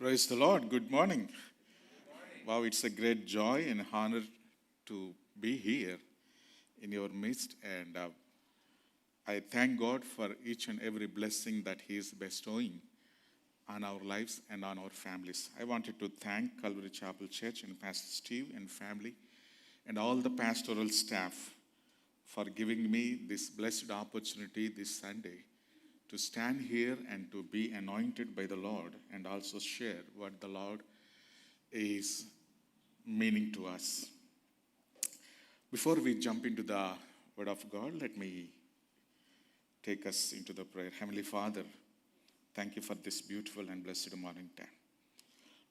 Praise the Lord. Good morning. Wow, it's a great joy and honor to be here in your midst. And I thank God for each and every blessing that He is bestowing on our lives and on our families. I wanted to thank Calvary Chapel Church and Pastor Steve and family and all the pastoral staff for giving me this blessed opportunity this Sunday to stand here and to be anointed by the Lord and also share what the Lord is meaning to us. Before we jump into the Word of God, let me take us into the prayer. Heavenly Father, thank you for this beautiful and blessed morning time.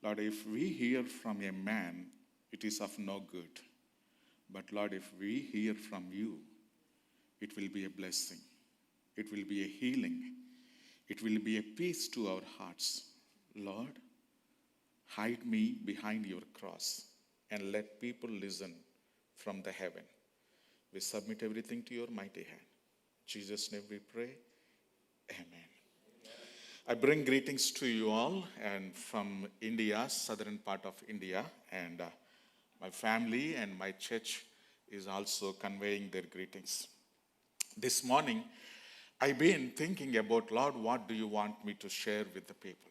Lord, if we hear from a man, it is of no good. But Lord, if we hear from you, it will be a blessing. It will be a healing. It will be a peace to our hearts. Lord, hide me behind your cross and let people listen from the heaven. We submit everything to your mighty hand. In Jesus' name we pray. Amen. I bring greetings to you all and from India, southern part of India, and my family and my church is also conveying their greetings. This morning, I've been thinking about, Lord, what do you want me to share with the people?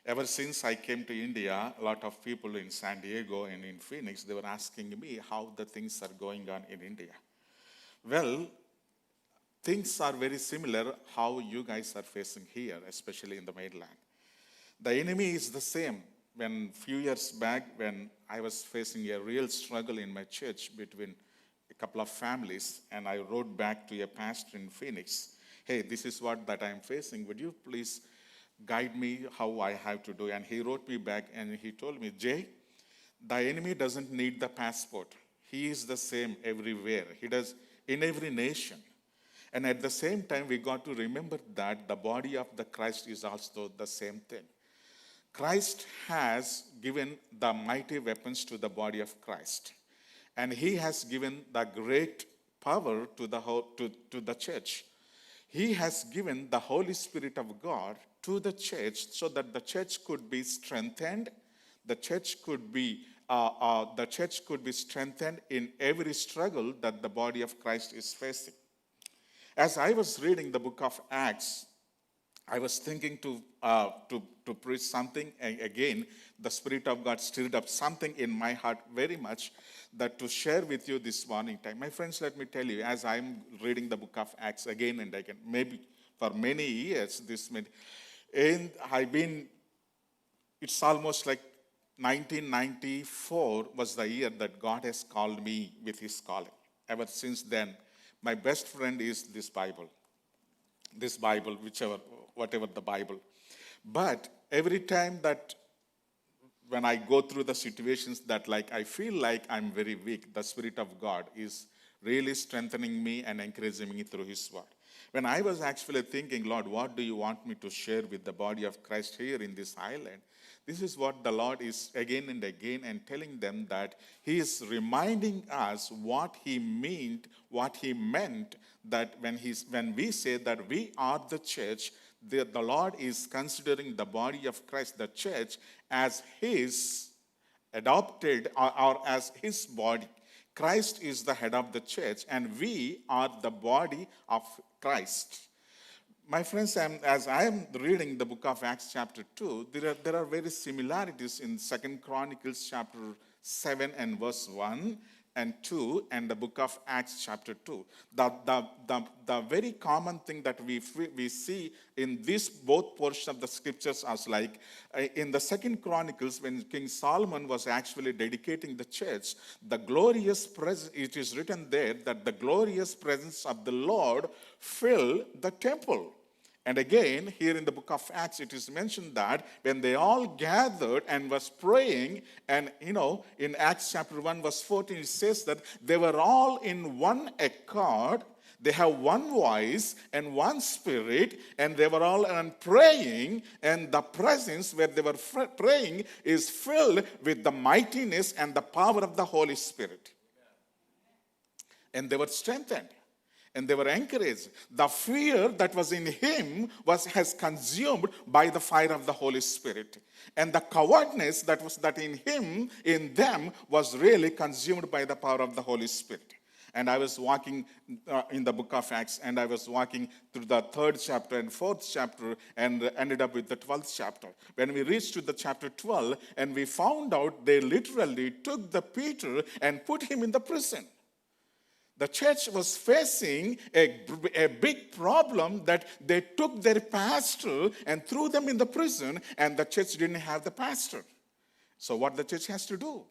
Ever since I came to India, a lot of people in San Diego and in Phoenix, they were asking me how the things are going on in India. Well, things are very similar how you guys are facing here, especially in the mainland. The enemy is the same. When few years back, when I was facing a real struggle in my church between a couple of families, and I wrote back to a pastor in Phoenix, hey, this is what that I'm facing. Would you please guide me how I have to do? And he wrote me back and he told me, Jay, the enemy doesn't need the passport. He is the same everywhere. He does in every nation. And at the same time, we got to remember that the body of the Christ is also the same thing. Christ has given the mighty weapons to the body of Christ. And he has given the great power to the church. He has given the Holy Spirit of God to the church so that the church could be strengthened. The church could be strengthened in every struggle that the body of Christ is facing. As I was reading the book of Acts, I was thinking to preach something, and again, the Spirit of God stirred up something in my heart very much that to share with you this morning time. My friends, let me tell you, as I'm reading the book of Acts again and again, maybe for many years, it's almost like 1994 was the year that God has called me with His calling. Ever since then, my best friend is this Bible, whatever the Bible. But every time that when I go through the situations that I feel like I'm very weak, the Spirit of God is really strengthening me and encouraging me through His word. When I was actually thinking, Lord, what do you want me to share with the body of Christ here in this island? This is what the Lord is again and again and telling them that He is reminding us what He meant that when we say that we are the church, the Lord is considering the body of Christ, the church, as His adopted or as His body. Christ is the head of the church, and we are the body of Christ. My friends, as I am reading the book of Acts chapter 2, there are very similarities in 2 Chronicles chapter 7 and verse 1 and 2 and the book of Acts chapter 2. The very common thing that we see in this both portions of the scriptures as in the 2 Chronicles, when King Solomon was actually dedicating the church, it is written there that the glorious presence of the Lord filled the temple. And again, here in the book of Acts, it is mentioned that when they all gathered and was praying, and in Acts chapter 1 verse 14, it says that they were all in one accord, they have one voice and one spirit, and they were all praying, and the presence where they were praying is filled with the mightiness and the power of the Holy Spirit. And they were strengthened. And they were encouraged. The fear that was in him has consumed by the fire of the Holy Spirit. And the cowardness that in him, in them, was really consumed by the power of the Holy Spirit. And I was walking in the book of Acts, and I was walking through the 3rd chapter and 4th chapter, and ended up with the 12th chapter. When we reached to the chapter 12, and we found out they literally took the Peter and put him in the prison. The church was facing a big problem that they took their pastor and threw them in the prison, and the church didn't have the pastor. So what the church has to do?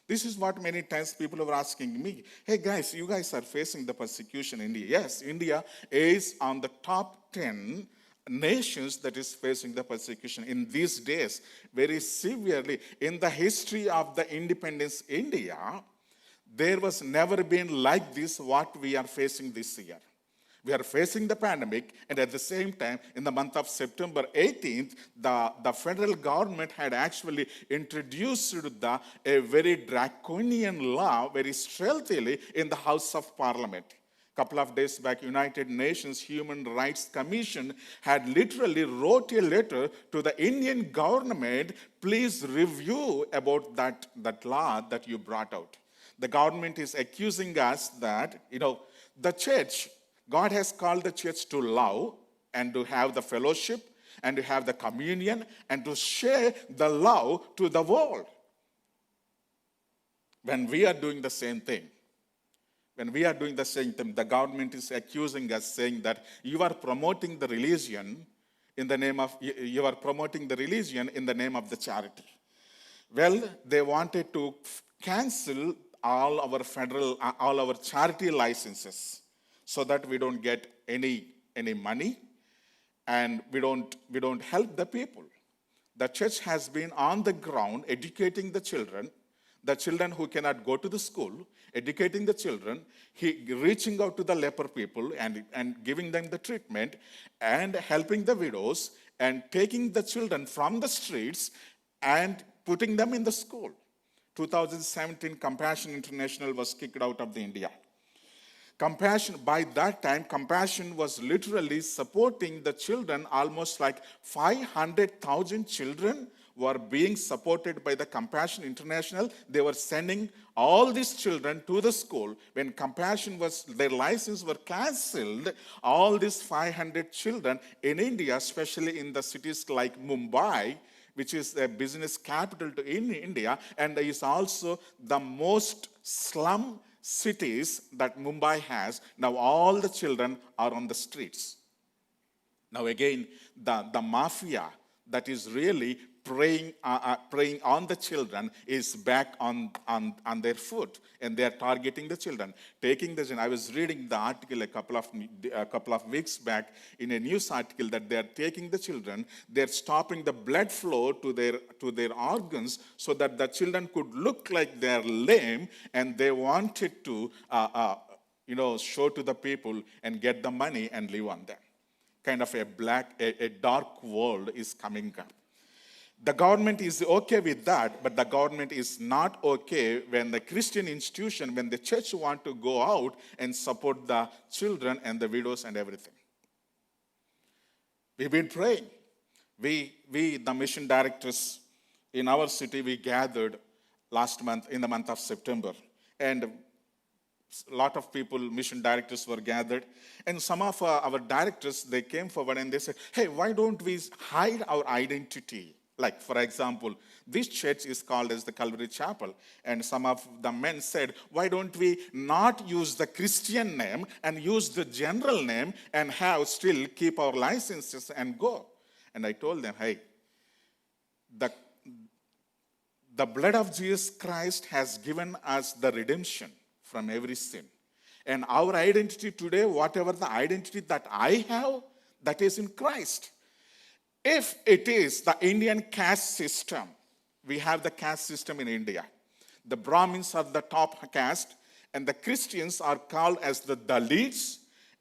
This is what many times people are asking me. Hey guys, you guys are facing the persecution in India. Yes, India is on the top 10 nations that is facing the persecution in these days very severely. In the history of the independence India, there was never been like this what we are facing this year. We are facing the pandemic, and at the same time, in the month of September 18th, the federal government had actually introduced a very draconian law, very stealthily, in the House of Parliament. A couple of days back, United Nations Human Rights Commission had literally wrote a letter to the Indian government, please review about that law that you brought out. The government is accusing us that, the church, God has called the church to love and to have the fellowship and to have the communion and to share the love to the world. When we are doing the same thing, the government is accusing us, saying that you are promoting the religion in the name of the charity. Well, they wanted to cancel all our charity licenses, so that we don't get any money, and we don't help the people. The church has been on the ground educating the children who cannot go to the school, educating the children, reaching out to the leper people and giving them the treatment, and helping the widows, and taking the children from the streets and putting them in the school. 2017, Compassion International was kicked out of India. By that time, Compassion was literally supporting the children. Almost like 500,000 children were being supported by the Compassion International. They were sending all these children to the school. When their license were cancelled, all these 500 children in India, especially in the cities like Mumbai, which is a business capital in India, and is also the most slum cities that Mumbai has. Now all the children are on the streets. Now again, the mafia that is really preying on the children is back on their foot, and they are targeting the children, taking the children. I was reading the article a couple of weeks back in a news article that they are taking the children, they are stopping the blood flow to their organs so that the children could look like they are lame, and they wanted to show to the people and get the money and live on them. Kind of a dark world is coming up. The government is okay with that, but the government is not okay when the Christian institution, when the church want to go out and support the children and the widows and everything. We've been praying. We, the mission directors in our city, we gathered last month, in the month of September. And a lot of people, mission directors, were gathered. And some of our directors, they came forward and they said, hey, why don't we hide our identity? Like, for example, this church is called as the Calvary Chapel. And some of the men said, why don't we not use the Christian name and use the general name and still keep our licenses and go? And I told them, hey, the blood of Jesus Christ has given us the redemption from every sin. And our identity today, whatever the identity that I have, that is in Christ. If it is the Indian caste system, we have the caste system in India. The Brahmins are the top caste, and the Christians are called as the Dalits.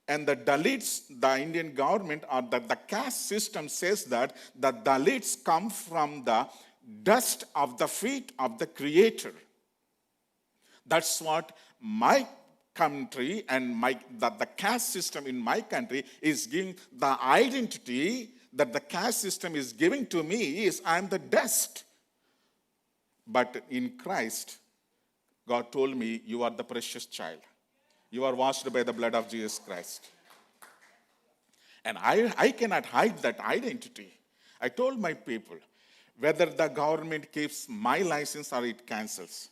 And the Dalits, the Indian government, or the caste system says that the Dalits come from the dust of the feet of the Creator. That's what my country and the caste system in my country is giving the identity that the caste system is giving to me is I'm the dust. But in Christ, God told me, you are the precious child. You are washed by the blood of Jesus Christ. And I cannot hide that identity. I told my people, whether the government keeps my license or it cancels,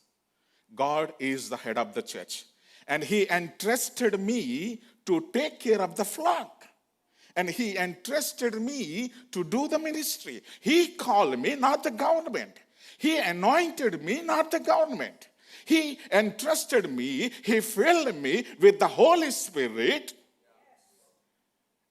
God is the head of the church. And he entrusted me to take care of the flock. And he entrusted me to do the ministry. He called me, not the government. He anointed me, not the government. He entrusted me, he filled me with the Holy Spirit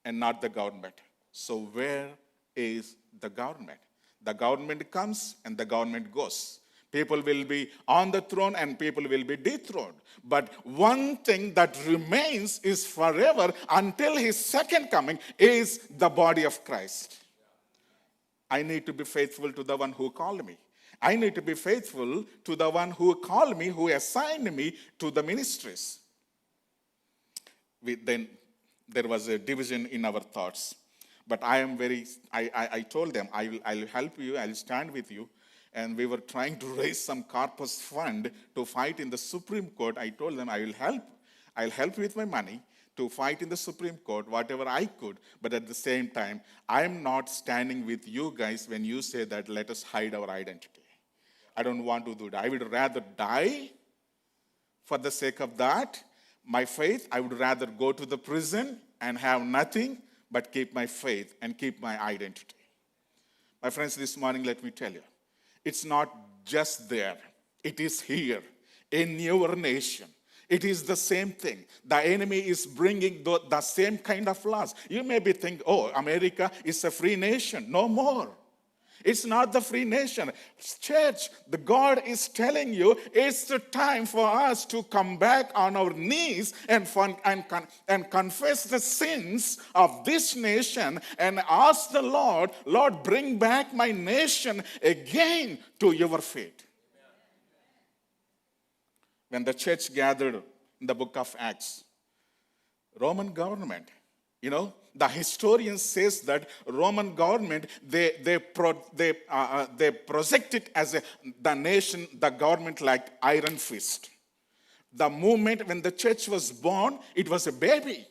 and not the government. So where is the government? The government comes and the government goes. People will be on the throne and people will be dethroned. But one thing that remains is forever until his second coming is the body of Christ. I need to be faithful to the one who called me. I need to be faithful to the one who called me, who assigned me to the ministries. Then there was a division in our thoughts. But I told them, I'll help you, I'll stand with you. And we were trying to raise some corpus fund to fight in the Supreme Court. I told them, I'll help with my money to fight in the Supreme Court, whatever I could. But at the same time, I'm not standing with you guys when you say that let us hide our identity. I don't want to do that. I would rather die for the sake of that. My faith, I would rather go to the prison and have nothing but keep my faith and keep my identity. My friends, this morning, let me tell you, it's not just there. It is here in your nation. It is the same thing. The enemy is bringing the same kind of laws. You may be thinking, oh, America is a free nation. No more. It's not the free nation. Church, the God is telling you it's the time for us to come back on our knees and confess the sins of this nation and ask the Lord, Lord, bring back my nation again to your feet. When the church gathered in the book of Acts, Roman government, the historian says that Roman government, they project it as the nation, the government like iron fist. The moment when the church was born, it was a baby.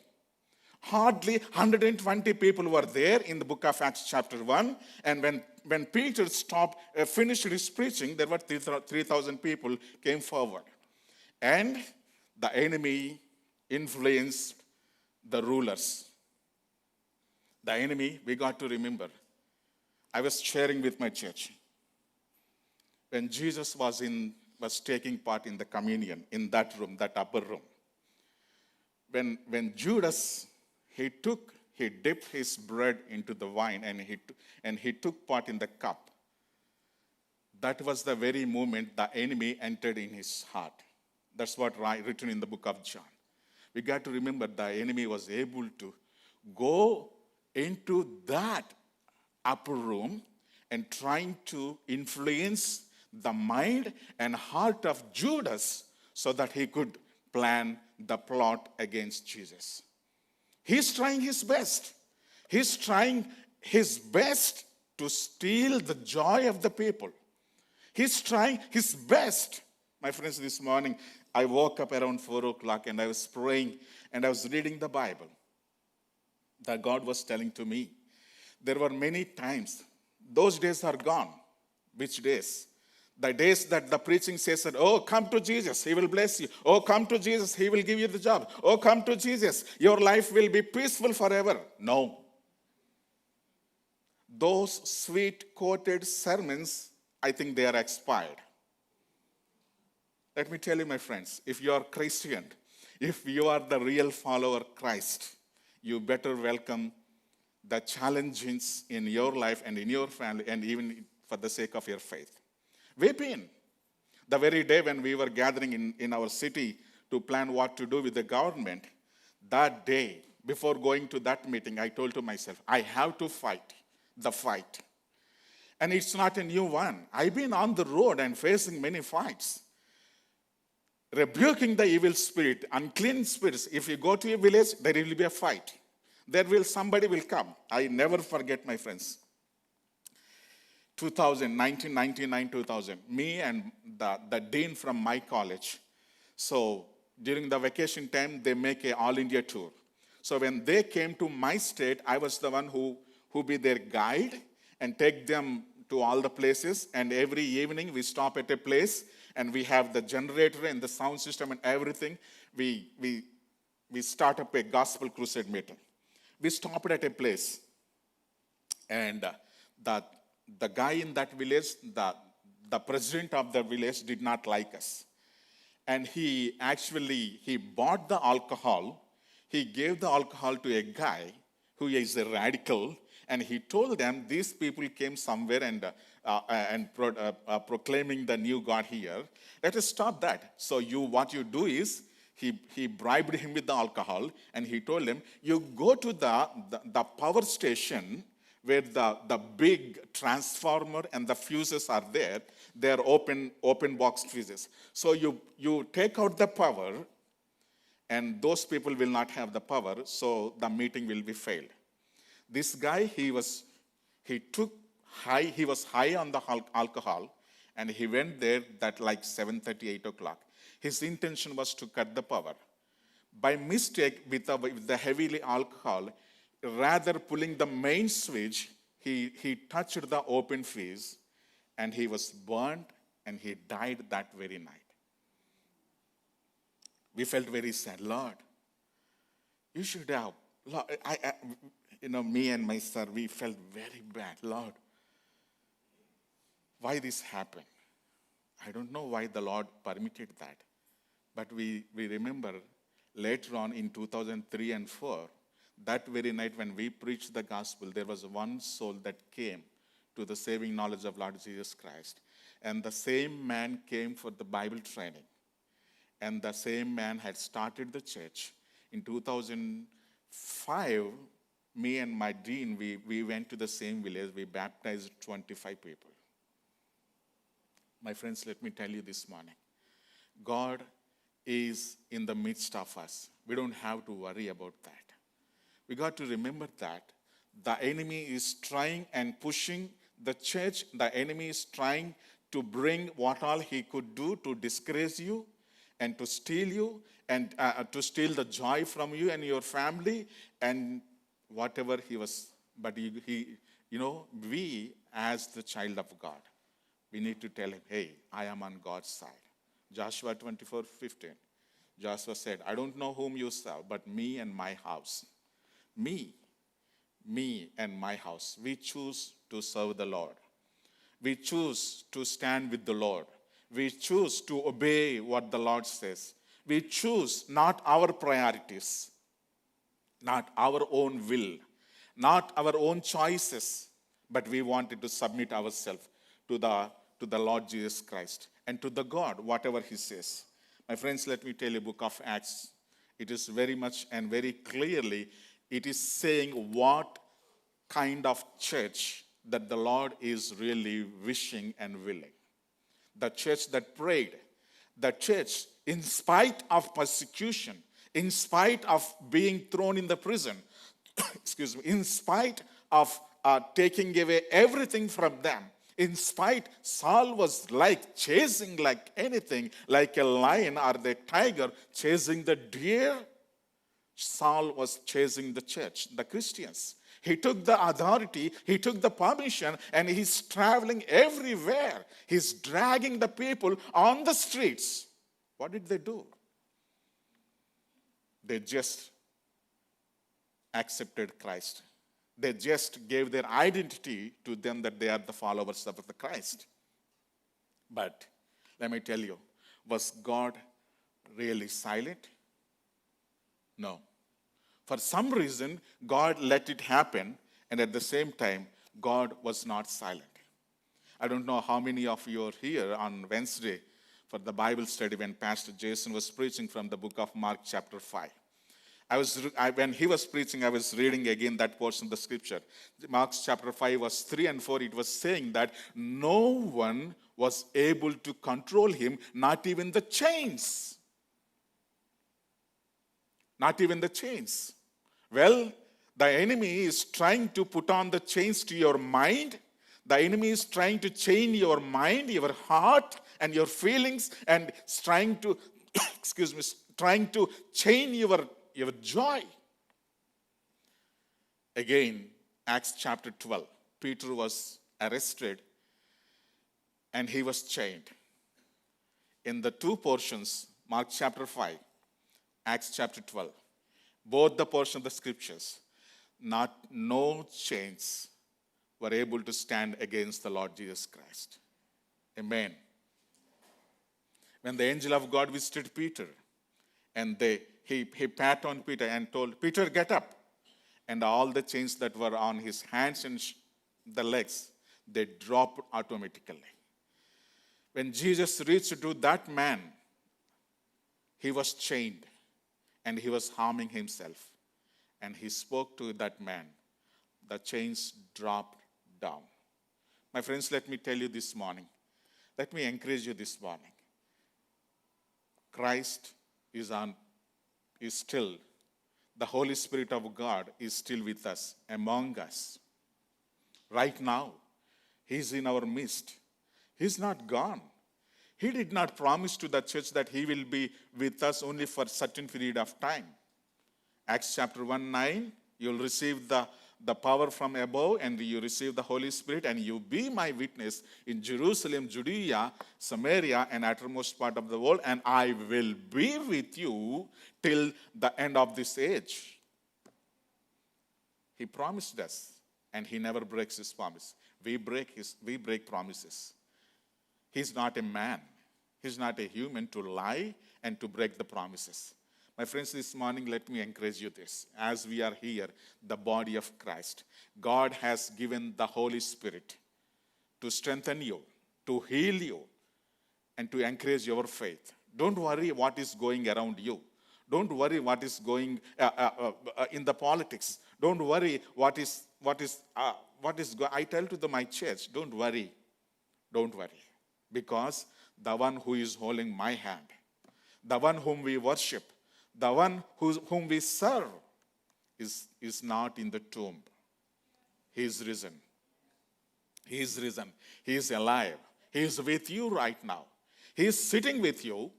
Hardly 120 people were there in the book of Acts chapter 1. And when Peter finished his preaching, there were 3,000 people came forward. And the enemy influenced the rulers. The enemy, we got to remember. I was sharing with my church. When Jesus was taking part in the communion, in that room, that upper room. When Judas, he dipped his bread into the wine and he took part in the cup. That was the very moment the enemy entered in his heart. That's what written in the book of John. We got to remember the enemy was able to go into that upper room and trying to influence the mind and heart of Judas so that he could plan the plot against Jesus. He's trying his best. He's trying his best to steal the joy of the people. He's trying his best. My friends, this morning, I woke up around 4 o'clock and I was praying and I was reading the Bible. That God was telling to me. There were many times. Those days are gone. Which days? The days that the preaching says that, oh, come to Jesus, he will bless you. Oh, come to Jesus, he will give you the job. Oh, come to Jesus, your life will be peaceful forever. No. Those sweet quoted sermons, I think they are expired. Let me tell you, my friends, if you are Christian, if you are the real follower of Christ, you better welcome the challenges in your life and in your family and even for the sake of your faith. We've been. The very day when we were gathering in our city to plan what to do with the government, that day, before going to that meeting, I told to myself, I have to fight the fight. And it's not a new one. I've been on the road and facing many fights. rebuking the evil spirit, unclean spirits. If you go to a village, there will be a fight. Somebody will come. I never forget, my friends. 1999, 2000. Me and the dean from my college. So during the vacation time, they make a all India tour. So when they came to my state, I was the one who be their guide and take them to all the places. And every evening we stop at a place and we have the generator and the sound system and everything. We start up a gospel crusade meeting. We stopped at a place, and the guy in that village, the president of the village did not like us. And he bought the alcohol. He gave the alcohol to a guy who is a radical, and he told them these people came somewhere and proclaiming the new God here. Let us stop that. So what you do is, he bribed him with the alcohol, and he told him, you go to the power station where the big transformer and the fuses are there. They're open box fuses. So you take out the power, and those people will not have the power, so the meeting will be failed. This guy, he was high on the alcohol, and he went there at like 7:30, 8 o'clock. His intention was to cut the power. By mistake, with the heavy alcohol, rather pulling the main switch, he touched the open fuse, and he was burned, and he died that very night. We felt very sad. Lord, you should have. Lord, me and my sir, we felt very bad. Lord, why this happened? I don't know why the Lord permitted that. But we remember later on in 2003 and 4, that very night when we preached the gospel, there was one soul that came to the saving knowledge of Lord Jesus Christ. And the same man came for the Bible training. And the same man had started the church. In 2005, me and my dean, we went to the same village. We baptized 25 people. My friends, let me tell you this morning. God is in the midst of us. We don't have to worry about that. We got to remember that the enemy is trying and pushing the church. The enemy is trying to bring what all he could do to disgrace you and to steal you and to steal the joy from you and your family and whatever he was. But we as the child of God, we need to tell him, hey, I am on God's side. Joshua 24:15. Joshua said, I don't know whom you serve, but me and my house. Me and my house. We choose to serve the Lord. We choose to stand with the Lord. We choose to obey what the Lord says. We choose not our priorities, not our own will, not our own choices, but we wanted to submit ourselves to the Lord Jesus Christ and to the God, whatever he says. My friends, let me tell you, book of Acts, it is very much and very clearly, it is saying what kind of church that the Lord is really wishing and willing. The church that prayed, the church in spite of persecution, in spite of being thrown in the prison, excuse me, in spite of taking away everything from them, in spite, Saul was like chasing like anything, like a lion or the tiger chasing the deer. Saul was chasing the church, the Christians. He took the authority, he took the permission, and he's traveling everywhere. He's dragging the people on the streets. What did they do? They just accepted Christ. They just gave their identity to them that they are the followers of the Christ. But let me tell you, was God really silent? No. For some reason, God let it happen, and at the same time, God was not silent. I don't know how many of you are here on Wednesday for the Bible study when Pastor Jason was preaching from the book of Mark chapter 5. When he was preaching, I was reading again that portion of the scripture. Mark chapter 5 verse 3 and 4, it was saying that no one was able to control him, not even the chains. Not even the chains. Well, the enemy is trying to put on the chains to your mind. The enemy is trying to chain your mind, your heart, and your feelings, and is trying to, trying to chain your joy. Again, Acts chapter 12. Peter was arrested and he was chained. In the two portions, Mark chapter 5, Acts chapter 12, both the portion of the scriptures, no chains were able to stand against the Lord Jesus Christ. Amen. When the angel of God visited Peter, and he pat on Peter and told, Peter, get up. And all the chains that were on his hands and the legs, they dropped automatically. When Jesus reached to that man, he was chained and he was harming himself. And he spoke to that man. The chains dropped down. My friends, let me tell you this morning. Let me encourage you this morning. Christ is still, the Holy Spirit of God is still with us, among us. Right now, He's in our midst. He's not gone. He did not promise to the church that He will be with us only for a certain period of time. Acts chapter 1:9, you'll receive the power from above, and you receive the Holy Spirit, and you be my witness in Jerusalem, Judea, Samaria, and uttermost part of the world, and I will be with you till the end of this age. He promised us, and He never breaks His promise. We break promises. He's not a man. He's not a human to lie and to break the promises. My friends, this morning, let me encourage you this. As we are here, the body of Christ, God has given the Holy Spirit to strengthen you, to heal you, and to encourage your faith. Don't worry what is going around you. Don't worry what is going in the politics. Don't worry what is. I tell to my church, don't worry, because the one who is holding my hand, the one whom we worship, the one whom we serve is not in the tomb. He is risen. He is risen. He is alive. He is with you right now. He is sitting with you.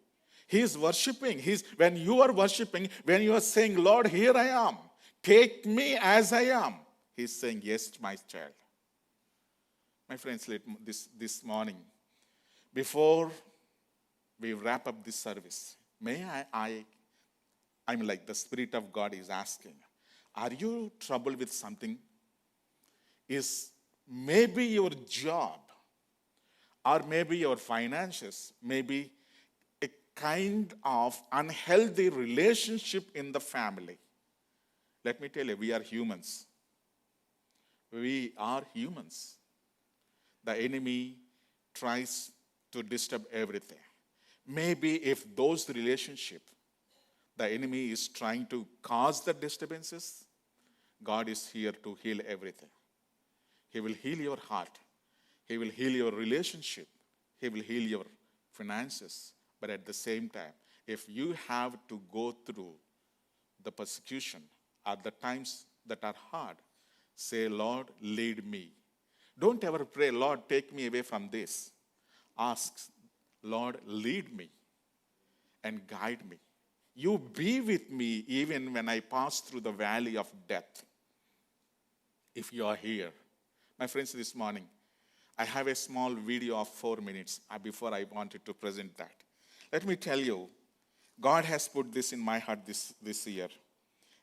He is worshiping. When you are worshiping, when you are saying, Lord, here I am. Take me as I am. He is saying, yes, my child. My friends, this morning, before we wrap up this service, may I'm like the Spirit of God is asking, are you troubled with something? Is maybe your job or maybe your finances, maybe a kind of unhealthy relationship in the family? Let me tell you, we are humans. We are humans. The enemy tries to disturb everything. Maybe if those relationships, the enemy is trying to cause the disturbances, God is here to heal everything. He will heal your heart. He will heal your relationship. He will heal your finances. But at the same time, if you have to go through the persecution at the times that are hard, say, Lord, lead me. Don't ever pray, Lord, take me away from this. Ask, Lord, lead me and guide me. You be with me even when I pass through the valley of death. If you are here. My friends, this morning, I have a small video of 4 minutes before I wanted to present that. Let me tell you, God has put this in my heart this year.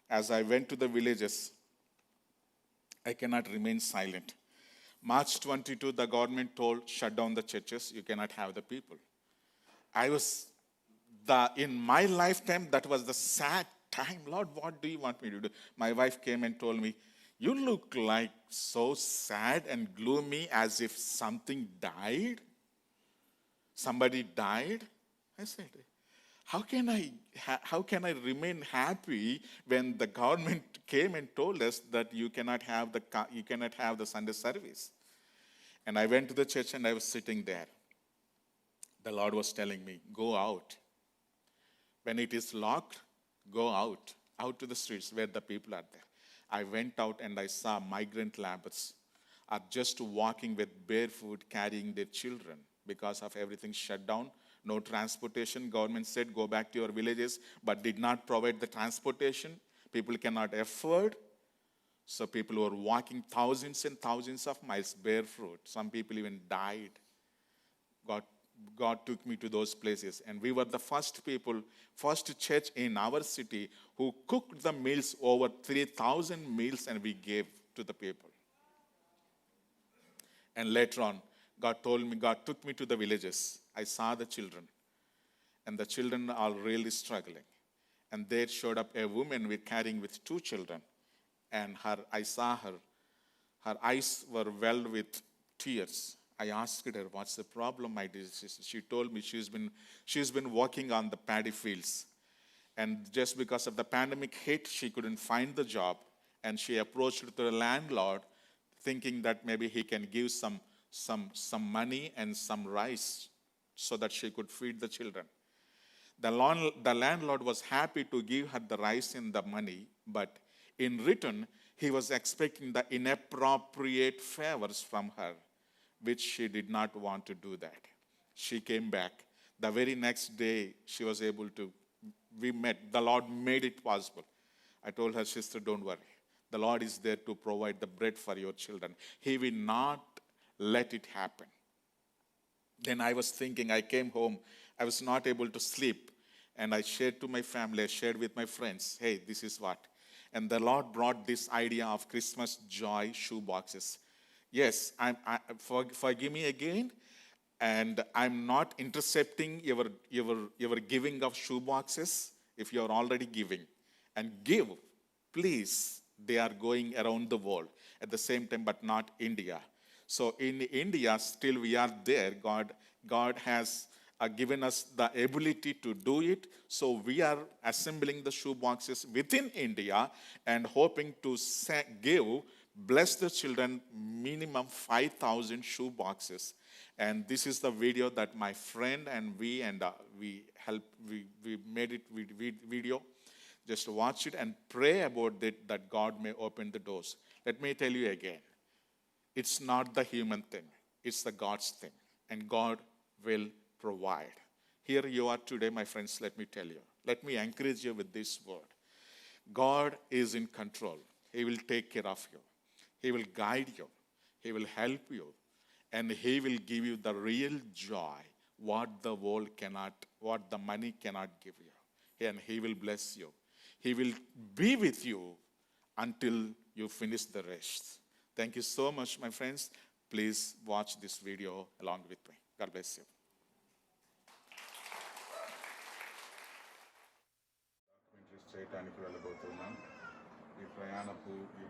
As I went to the villages, I cannot remain silent. March 22, the government told, shut down the churches, you cannot have the people. In my lifetime, that was the sad time. Lord, what do you want me to do? My wife came and told me, you look like so sad and gloomy as if something died. Somebody died. I said, how can I remain happy when the government came and told us that you cannot have the Sunday service? And I went to the church and I was sitting there. The Lord was telling me, go out. When it is locked, go out. out to the streets where the people are there. I went out and I saw migrant laborers are just walking with barefoot, carrying their children because of everything shut down. No transportation. Government said, go back to your villages, but did not provide the transportation. People cannot afford. So people were walking thousands and thousands of miles barefoot. Some people even died. God took me to those places. And we were the first people, first church in our city who cooked the meals, over 3,000 meals, and we gave to the people. And later on, God took me to the villages. I saw the children. And the children are really struggling. And there showed up a woman carrying with 2 children. And I saw her eyes were welled with tears. I asked her, what's the problem, my dear sister? She told me she's been working on the paddy fields. And just because of the pandemic hit, she couldn't find the job. And she approached the landlord thinking that maybe he can give some money and some rice so that she could feed the children. The landlord was happy to give her the rice and the money, but in return, he was expecting the inappropriate favors from her, which she did not want to do that. She came back. The very next day, we met. The Lord made it possible. I told her, sister, don't worry. The Lord is there to provide the bread for your children. He will not let it happen. Then I was thinking, I came home. I was not able to sleep. And I shared to my family, I shared with my friends, hey, this is what. And the Lord brought this idea of Christmas joy shoe boxes. Yes, forgive me again, and I'm not intercepting your giving of shoe boxes if you're already giving. And give, please. They are going around the world at the same time, but not India. So in India, still we are there. God has given us the ability to do it. So we are assembling the shoe boxes within India and hoping to bless the children, minimum 5,000 shoe boxes. And this is the video that my friend and we made it video. Just watch it and pray about it, that God may open the doors. Let me tell you again, it's not the human thing, it's the God's thing. And God will provide. Here you are today, my friends, let me tell you. Let me encourage you with this word. God is in control. He will take care of you. He will guide you. He will help you. And He will give you the real joy, what the world cannot, what the money cannot give you. And He will bless you. He will be with you until you finish the rest. Thank you so much, my friends. Please watch this video along with me. God bless you. చేయడానికి వెళ్ళబోతున్నాం. ఈ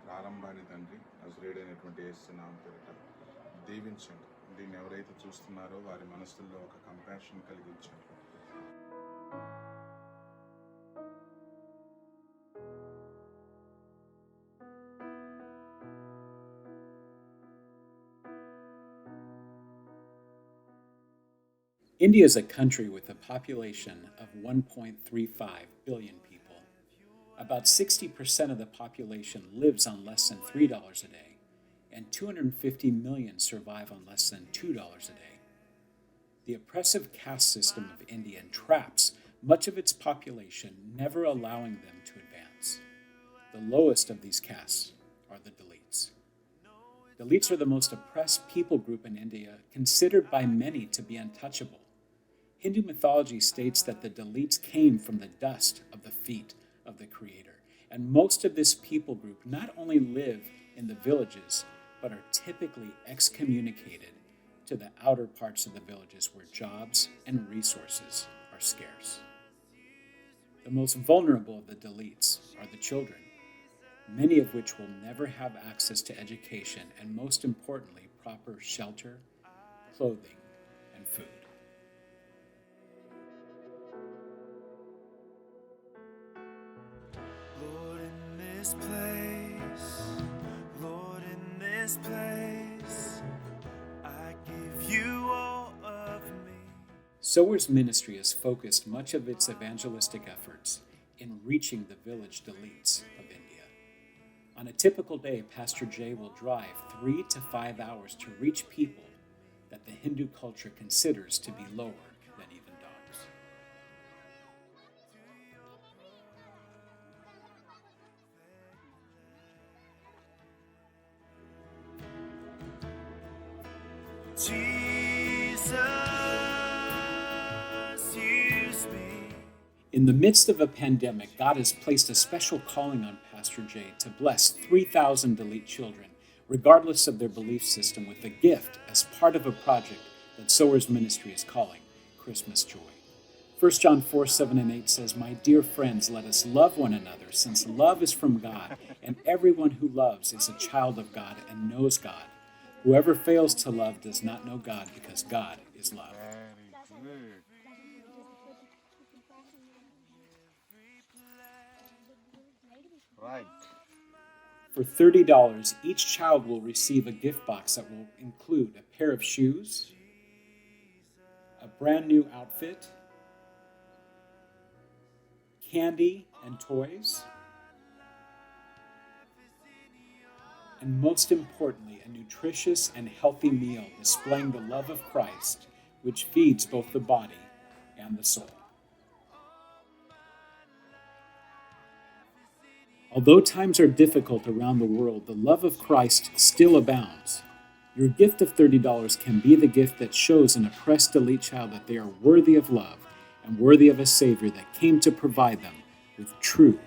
ప్రారంభాన్ని తండ్రి నజరేయుడైనటువంటి యేసు నామమున పేరిట దీవించండి. దీన్ని ఎవరైతే చూస్తున్నారో వారి మనసుల్లో ఒక compassion కలిగించండి. India is a country with a population of 1.35 billion people. About 60% of the population lives on less than $3 a day, and 250 million survive on less than $2 a day. The oppressive caste system of India entraps much of its population, never allowing them to advance. The lowest of these castes are the Dalits. Dalits are the most oppressed people group in India, considered by many to be untouchable. Hindu mythology states that the Dalits came from the dust of the feet of the Creator, and most of this people group not only live in the villages, but are typically excommunicated to the outer parts of the villages where jobs and resources are scarce. The most vulnerable of the Dalits are the children, many of which will never have access to education and, most importantly, proper shelter, clothing, and food. Lord, in this place, I give you all of me. Sowers Ministry has focused much of its evangelistic efforts in reaching the village Dalits of India. On a typical day, Pastor Jay will drive 3 to 5 hours to reach people that the Hindu culture considers to be lower than even dogs. Jesus, use me. In the midst of a pandemic, God has placed a special calling on Pastor Jay to bless 3,000 Dalit children, regardless of their belief system, with a gift as part of a project that Sowers Ministry is calling Christmas Joy. 1 John 4:7-8 says, "My dear friends, let us love one another, since love is from God, and everyone who loves is a child of God and knows God. Whoever fails to love does not know God, because God is love." Right. For $30, each child will receive a gift box that will include a pair of shoes, a brand new outfit, candy and toys, and most importantly, a nutritious and healthy meal displaying the love of Christ, which feeds both the body and the soul. Although times are difficult around the world, the love of Christ still abounds. Your gift of $30 can be the gift that shows an oppressed Dalit child that they are worthy of love and worthy of a Savior that came to provide them with true